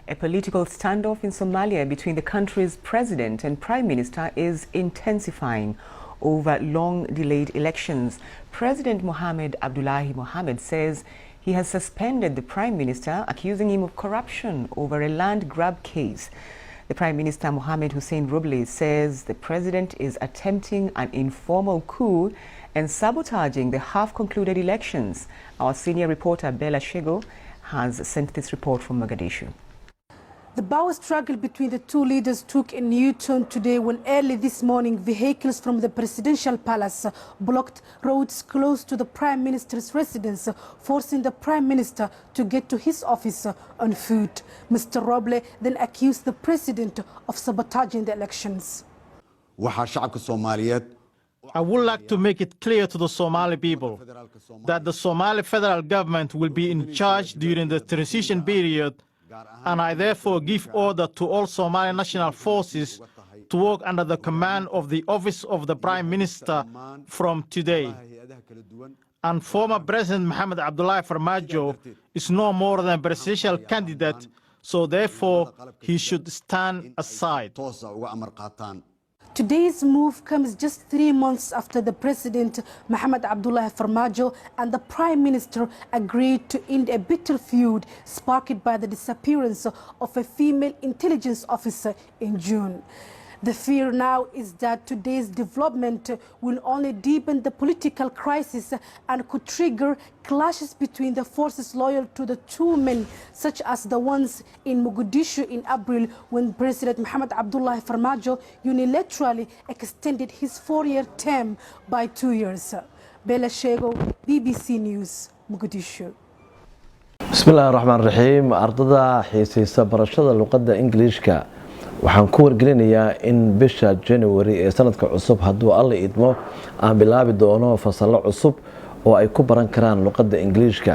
A political standoff in Somalia between the country's president and prime minister is intensifying over long-delayed elections. President Mohamed Abdullahi Mohamed says he has suspended the prime minister, accusing him of corruption over a land grab case. The Prime Minister Mohamed Hussein Roble says the president is attempting an informal coup and sabotaging the half-concluded elections. Our senior reporter Bella Shego has sent this report from Mogadishu. The power struggle between the two leaders took a new turn today when early this morning vehicles from the presidential palace blocked roads close to the Prime Minister's residence, forcing the Prime Minister to get to his office on foot. Mr. Roble then accused the president of sabotaging the elections. I would like to make it clear to the Somali people that the Somali federal government will be in charge during the transition period, and I therefore give order to all Somali national forces to work under the command of the Office of the Prime Minister from today. And former President Mohamed Abdullahi Farmajo is no more than a presidential candidate, so therefore he should stand aside. Today's move comes just 3 months after the President Mohamed Abdullahi Farmajo and the Prime Minister agreed to end a bitter feud sparked by the disappearance of a female intelligence officer in June. The fear now is that today's development will only deepen the political crisis and could trigger clashes between the forces loyal to the two men, such as the ones in Mogadishu in April when President Mohamed Abdullahi Farmajo unilaterally extended his 4-year term by 2 years. Bella Shego, BBC News, Mogadishu. Bismillah ar-Rahman ar-Rahim. Ardada xiisaysa barashada luqadda Ingiriiska waxaan ku wargelinayaa in bisha January ee sanadka cusub hadduu alla idmo aan bilaabi doono fasalo cusub oo ay ku baran karaan luqadda Ingiriiska.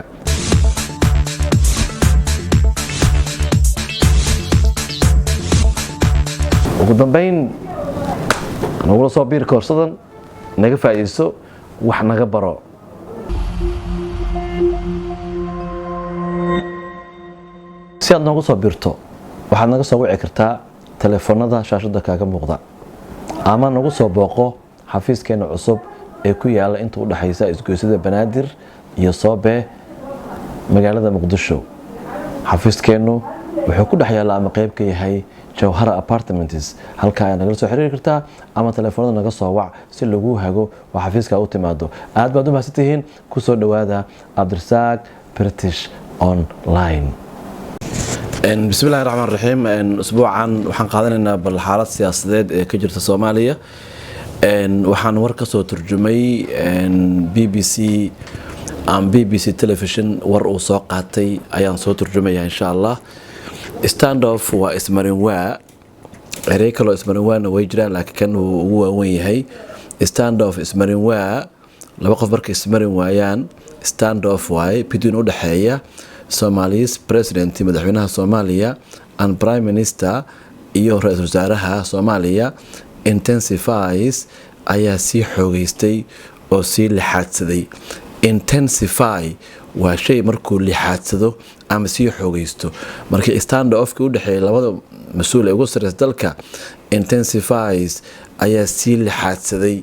ugu dambeyn nagula soo biir koorsadan naga faa'iideyso wax naga baro. si aad noogu soo biirto waxaad naga soo wici kartaa telefoonada shaashada kaaga muuqda ama nagu soo booqo xafiiskeena cusub ee ku yaala inta u dhaxaysa isgoysada Banaadir iyo Soobe magaalada Muqdisho. xafiiskeenu wuxuu ku dhaxyaala ama qayb ka yahay Jawhara Apartments. halka ay naga soo xiriiri kartaa ama telefoonada naga soo wac si lagu hago oo xafiiska u timaado. aad baad u mahadsantihiin ku soo dhawaada Abdirsaaq British Online. بسم الله الرحمن الرحيم. اسبوعا waxaan qaadanaynaa bal xaalad siyaasadeed ee ka jirta Soomaaliya. waxaan war ka soo turjumay BBC television war uu soo qaatay ayaan soo turjumayaa insha Allah. standoff waa ismarin waa erey kale ismarin waana way jiraan laakiin kan uu ugu waaweyn yahay. standoff ismarin waa laba qof markay ismarin waayaan standoff waay bidin u dhaxeeya Somali's president madaxweynaha Soomaaliya and prime minister iyo ra'iisul wasaaraha Soomaaliya intensifies ayaa si xoogaystay oo si lixaadsaday. intensify waa shay markuu lixaadsado ama si xoogaysto. markii standoff u dhaxeeya labada mas'uul ee ugu sarreeya dalka intensifies ayaa si lixaadsaday.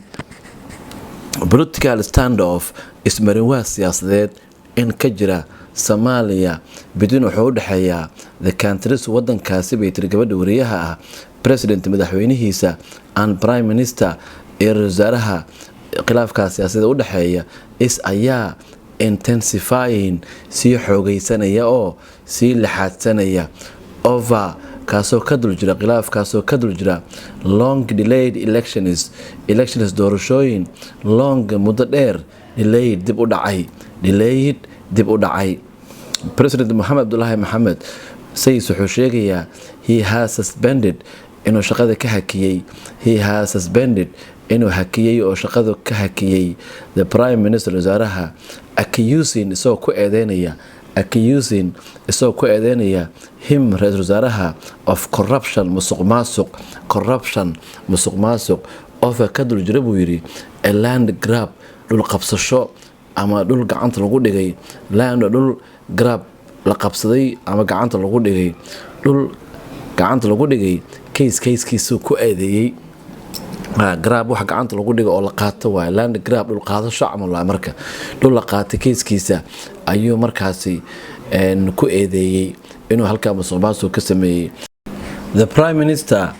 political standoff ismarin waa siyaasadeed in ka jira Soomaaliya bidin wuxuu u dhaxeeyaa the countries wadankaasi bay tir gabadha wariyaha ah president madaxweynihiisa and prime minister ee wasaaraha khilaafka siyaasadeed u dhaxeeya ayaa intensifying si xoogaysanaya oo si lixaadsanaya over kaasoo ka dul jira khilaafkaasoo ka dul jira long delayed elections doorashooyin long muddo dheer delayed dib u dhacay. President Mohamed Abdullahi Mohamed says wuxuu sheegayaa he has suspended inuu shaqada ka hakiyay oo shaqada ka hakiyay the prime minister wasaaraha accusing isoo ku eedeynaya him ra'iisul wasaaraha of corruption musuq maasuq of ka dul jira buu yiri a land grab dhul qabsasho ama dhul gacanta lagu dhigay land dhul grab la qabsaday ama gacanta lagu dhigay dhul gacanta lagu dhigay kayskiisu ku eedeeyay grab wax gacanta lagu dhigo oo la qaato waa land grab dhul qaadasho camal waa marka dhul la qaatay kayskiisa ayuu markaasi ku eedeeyay inuu halka musuqmaasuq ka sameeyay. The Prime Minister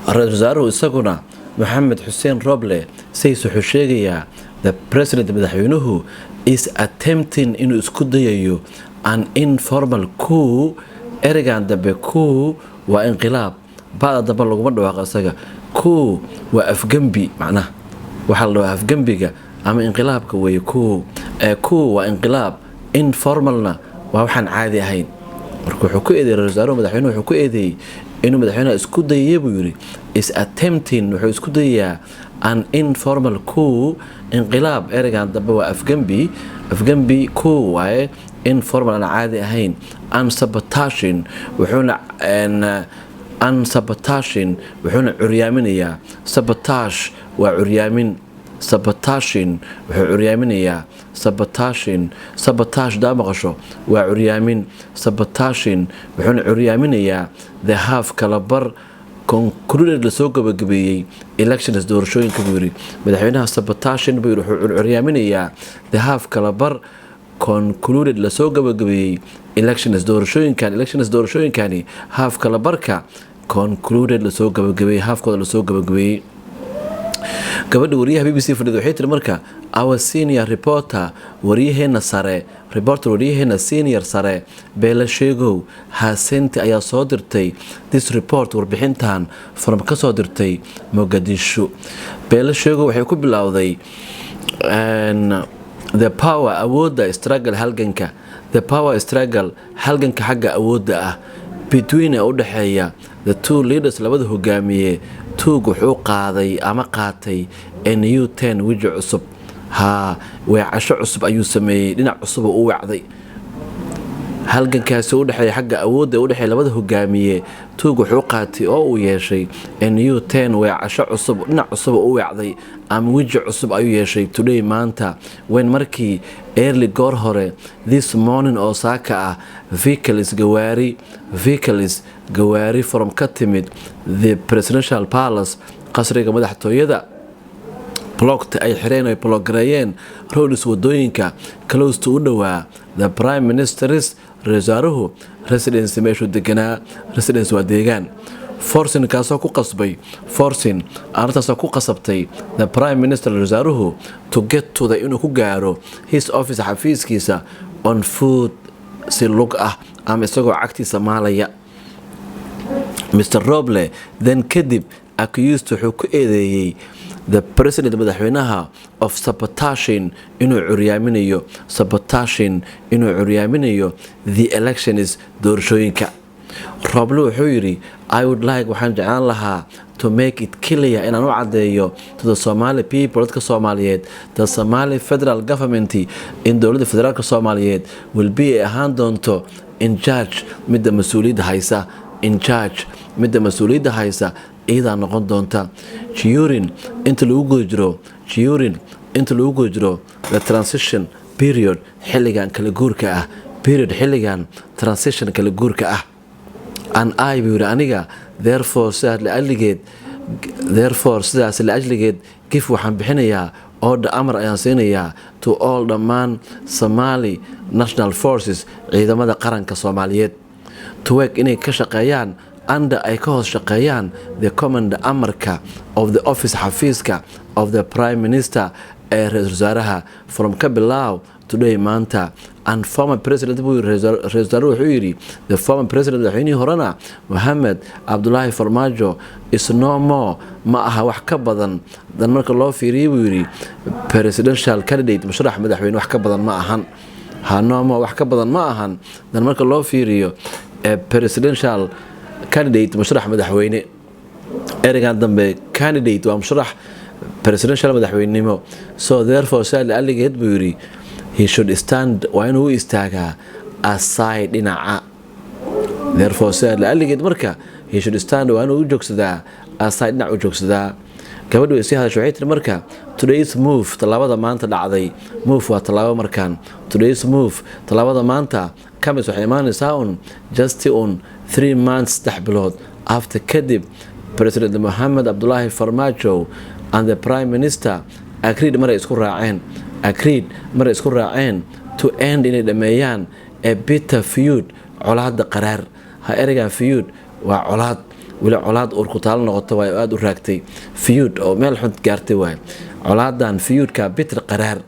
Ra'iisul Wasaaruhu isaguna Mohamed Hussein Roble wuxuu sheegayaa the president madaxweynuhu is attempting inuu isku dayayo an informal coup. Ereygan dambe coup waa inqilaab baada dambe laguma dhawaaqo isaga coup waa afgambi macnaha waxa la dhahaa afgambiga ama inqilaabka weeye coup waa inqilaab informalna waa waxaan caadi ahayn marka wuxuu ku eedeeyay Ra'iisul Wasaaruhu madaxweynuhu wuxuu ku eedeeyay inuu madaxweynaha isku dayay buu yiri is attempting wuxuu isku dayaa an informal coup inqilaab ereygan dambe waa afgambi coup waaye informal aan caadi ahayn sabotaging wuxuuna curyaaminayaa sabotage waa curyaamin sabotaging wuxuu curyaaminayaa sabotage daa maqasho waa curyaamin sabotaging wuxuuna curyaaminayaa the half kala bar concluded lasoo gabagabeeyey elections doorashooyinka buu yiri madaxweynaha sabotaging buu yiri wuxuu curyaaminayaa the half kala bar concluded lasoo gabagabeeyey elections doorashooyinkani half kala barka concluded lasoo gabagabeeyey halfkooda lasoo gabagabeeyey. gabadha wariyaha BBC fadhida waxay tiri marka our senior reporter wariyaheena senior sare Bella Shegow Hasenti ayaa soo dirtay this report warbixintan from ka soo dirtay Mogadishu. Bella Shegow waxay ku bilowday the power awooda struggle halganka xagga awooda ah between u dhaxeeya the two leaders labada hogaamiye tuug wuxuu qaaday ama qaatay new 10 wiji cusub weecasho cusub ayuu sameeyay dhinac cusub oo u wacday halgankaasi u dhaxeeya xagga awooda u dhaxeeya labada hogaamiye tuug wuxuu qaatay oo uu yeeshay new 10 weecasho cusub dhinac cusub oo u wacday ama wiji cusub ayuu yeeshay today maanta when markii early goor hore this morning oo saaka ah vehicles gawaari from ka timid the presidential palace qasriga madaxtooyada blocked ay xireen ay blogareeyeen roads wadooyinka close to u dhawaa the prime minister's Wasaaruhu residence meeshu deganaa residence waa deegaan forcing kaasoo ku qasbay arrintaasoo ku qasabtay the prime minister Wasaaruhu to get to the inuu ku gaaro his office xafiiskiisa on foot si lug ah ama isagoo cagtiisa maalaya. Mr. Roble then kadib accused wuxuu ku eedeeyay the president madaxweynaha of sabotaging inuu curyaaminayo the elections doorashooyinka. Roble wuxuu yiri I would like waxaan jeclaan lahaa to make it clear inaan u cadeeyo to the Somali people dadka Soomaaliyeed the Somali federal government in dowladda federaalka Soomaaliyeed will be ahaan doonto in charge midda mas-uuliyadda haysa iidaa noqon doonta during inta lagu guda jiro the transition period xilligan kala guurka ah an I buu yiri aniga therefore sidaas la ajligeed gif waxaan bixinayaa order amar ayaan siinayaa to all dhammaan Somali National Forces ciidamada qaranka Soomaaliyeed to work inay ka shaqeeyaan anda ay ka hoos shaqeeyaan the command amarka of the office xafiiska of the prime minister ee Ra'iisul Wasaaraha from ka bilow today maanta and former president Ra'iisul Wasaaruhu wuxuu yiri the former president madaxweynihii horena Mohamed Abdullahi Farmaajo is no more ma aha wax ka badan dan marka loo fiiriyo buu yiri presidential candidate musharax madaxweyne wax ka badan ma ahan no more wax ka badan ma ahan dan marka loo fiiriyo presidential candidate musharax madaxweyne ereygan dambe candidate waa musharax presidential madaxweynenimo so therefore saal aligeed buu yiri he should stand waa inuu istaagaa aside dhinaca therefore saal aligeed marka he should stand waa inuu joogsadaa aside dhinac u joogsadaa gabadhu way sii hadashay waxay tiri marka today's move talaabada maanta dhacday move waa talaabo markaan today's move talaabada maanta kamis waxay imaanaysaa just 3 months 3 bilood after kadib President Mohamed Abdullahi Farmaajo and the Prime Minister agreed maray isku raaceen to end inay dhameeyaan a bitter feud colaad qaraar ha ereygan feud waa colaad wala colaad urku taal noqoto way aad u raagtay feud oo meel xun gaartay way colaadan feud ka bitter qaraar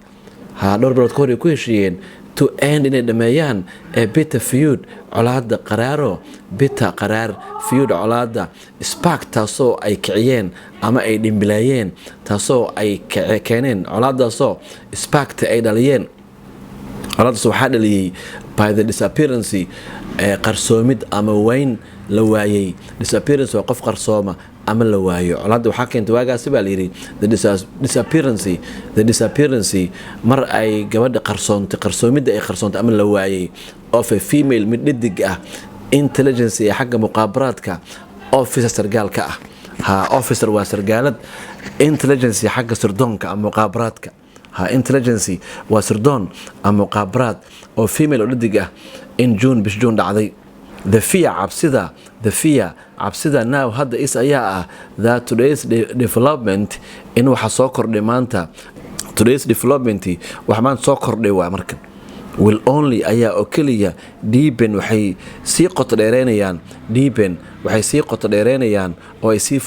ha dhowr bilood ka hor ay ku heshiiyeen to end inay dhameeyaan a bitter feud colaad qaraaro bitter qaraar feud colaada spark taasoo ay kiciyeen ama ay dhimbilayeen taasoo ay keeneen colaadaasoo spark ay dhaliyeen colaadaas waxaa dhaliyay by the disappearance qarsoomid ama wayn la waayay disappearance waa qof qarsooma ama la waayo colaada waxaa keentay waagaasi baa la yiri the disappearance mar ay gabadha qarsoomida ay qarsoontay ama la waayay of a female mid dhidig ah intelligence ee xagga muqaabaraadka officer sargaalka ah ha officer waa sargaalad intelligence xagga sirdoonka ama muqaabaraadka ha intelligence waa sirdoon ama muqaabaraad oo female oo dhidig ah in June dhacday the fear cabsida now hadda is ayaa ah that today's development in waxa soo kordhay maanta today's development waxa maanta soo kordhay waa markan will only ayaa oo kaliya deepen waxay sii qoto dheereynayaan oo ay sii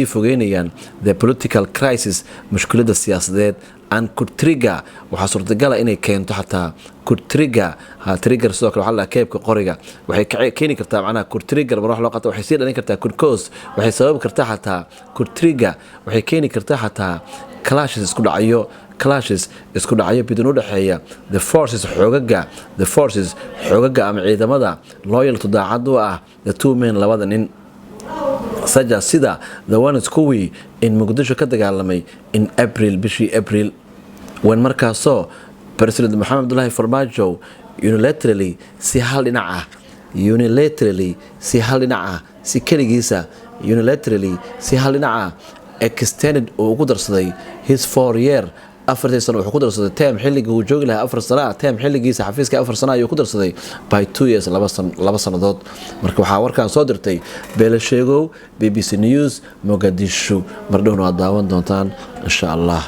fogeynayaan the political crisis mushkilada siyaasadeed and could trigger waxa suurtagal ah inay keento xataa could trigger sidoo kale waxa la keebka qoriga waxay keeni kartaa macnaha could trigger mar wax loo qato waxay sii dhalin kartaa could cause waxay sabab kartaa xataa could trigger waxay keeni kartaa xataa clashes isku dhacyo bidin u dhaxeeya the forces xoogaga ama ciidamada loyal to daacad u ah the two men labada nin saja sida the ones kuwii in Muqdisho ka dagaalamay in bishii April when markaasoo President Mohamed Abdullahi Farmaajo unilaterally si hal dhinaca extended oo ugu darsaday his 4-year 4 sano wuxuu ku darsaday term xilliga uu joogi lahaa 4 sano term xilligiisa xafiiska 4 sano ayuu ku darsaday by 2 years 2 sanadood marka waxaa warkaan soo dirtay Beela Sheegow BBC News Mogadishu mar dhowna waad daawan doontaan insha Allah